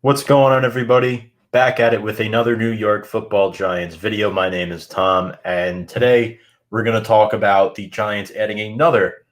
What's going on, everybody? Back at it with another New York Football Giants video. My name is Tom, and today we're going to talk about the Giants adding another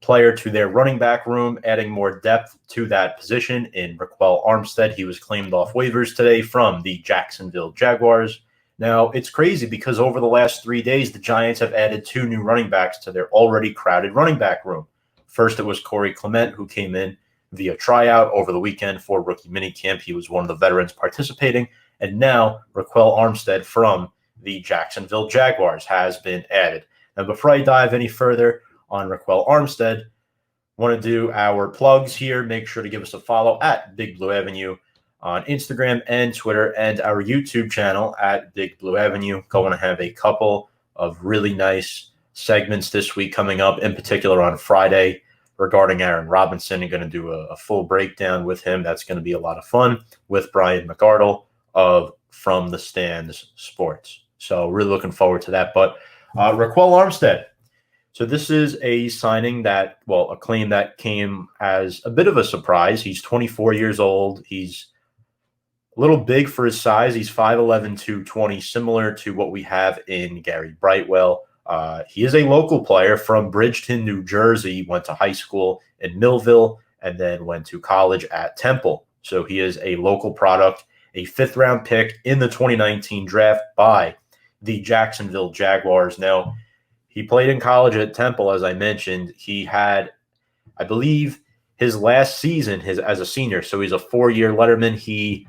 player to their running back room, adding more depth to that position in Ryquell Armstead. He was claimed off waivers today from the Jacksonville Jaguars. Now, it's crazy because over the last 3 days, the Giants have added 2 new running backs to their already crowded running back room. First, it was Corey Clement, who came in via tryout over the weekend for rookie minicamp. He was one of the veterans participating. And now Ryquell Armstead from the Jacksonville Jaguars has been added. Now, before I dive any further on Ryquell Armstead, want to do our plugs here. Make sure to give us a follow at Big Blue Avenue on Instagram and Twitter, and our YouTube channel at Big Blue Avenue. Going to have a couple of really nice segments this week coming up, in particular on Friday, regarding Aaron Robinson. I'm going to do a full breakdown with him. That's going to be a lot of fun with Brian McArdle of From the Stands Sports. So really looking forward to that. But Ryquell Armstead. So this is a signing that, a claim that came as a bit of a surprise. He's 24 years old. He's a little big for his size. He's 5'11", 220, similar to what we have in RB Ryquell. He is a local player from Bridgeton, New Jersey. Went to high school in Millville and then went to college at Temple. So he is a local product, a 5th-round pick in the 2019 draft by the Jacksonville Jaguars. Now, he played in college at Temple, as I mentioned. He had, I believe, his last season as a senior. So he's a 4-year letterman. He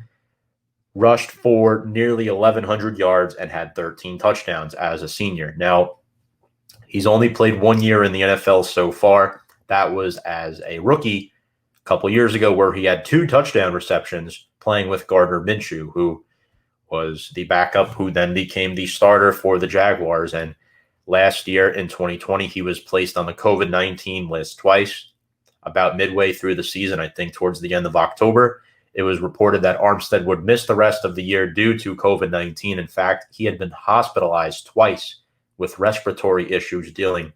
rushed for nearly 1,100 yards and had 13 touchdowns as a senior. Now, he's only played 1 year in the NFL so far. That was as a rookie a couple years ago, where he had 2 touchdown receptions playing with Gardner Minshew, who was the backup, who then became the starter for the Jaguars. And last year in 2020, he was placed on the COVID-19 list twice. About midway through the season, I think towards the end of October, it was reported that Armstead would miss the rest of the year due to COVID-19. In fact, he had been hospitalized twice with respiratory issues dealing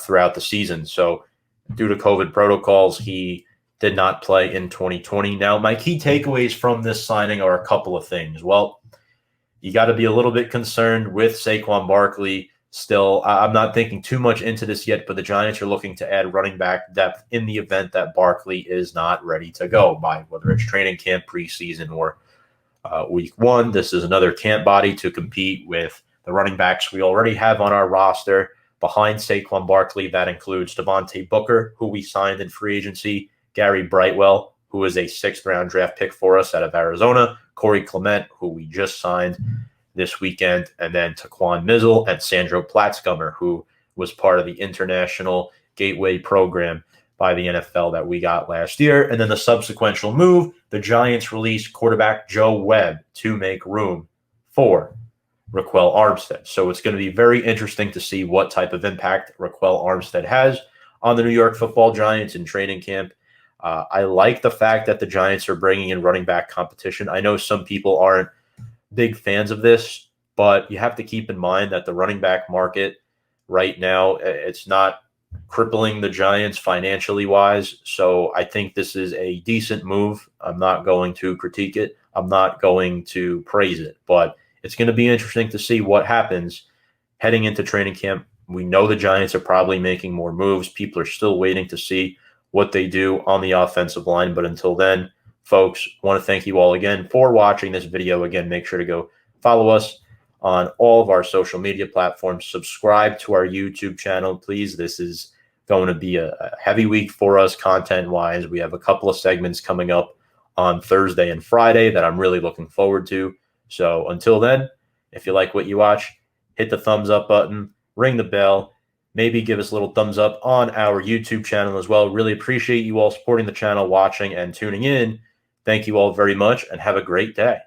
throughout the season. So due to COVID protocols, he did not play in 2020. Now, my key takeaways from this signing are a couple of things. Well, you got to be a little bit concerned with Saquon Barkley still. I'm not thinking too much into this yet, but the Giants are looking to add running back depth in the event that Barkley is not ready to go by whether it's training camp, preseason, or week 1. This is another camp body to compete with the running backs we already have on our roster behind Saquon Barkley. That includes Devontae Booker, who we signed in free agency, RB Ryquell, who is a 6th-round draft pick for us out of Arizona, Corey Clement, who we just signed this weekend, and then Taquan Mizzle and Sandro Platzgummer, who was part of the International Gateway program by the NFL that we got last year. And then the subsequent move, the Giants released quarterback Joe Webb to make room for Ryquell Armstead. So it's going to be very interesting to see what type of impact Ryquell Armstead has on the New York Football Giants in training camp. I like the fact that the Giants are bringing in running back competition. I know some people aren't big fans of this, but you have to keep in mind that the running back market right now, it's not crippling the Giants financially wise. So I think this is a decent move. I'm not going to critique it. I'm not going to praise it, but it's going to be interesting to see what happens heading into training camp. We know the Giants are probably making more moves. People are still waiting to see what they do on the offensive line. But until then, folks, want to thank you all again for watching this video. Again, make sure to go follow us on all of our social media platforms. Subscribe to our YouTube channel, please. This is going to be a heavy week for us content-wise. We have a couple of segments coming up on Thursday and Friday that I'm really looking forward to. So until then, if you like what you watch, hit the thumbs up button, ring the bell, maybe give us a little thumbs up on our YouTube channel as well. Really appreciate you all supporting the channel, watching, and tuning in. Thank you all very much, and have a great day.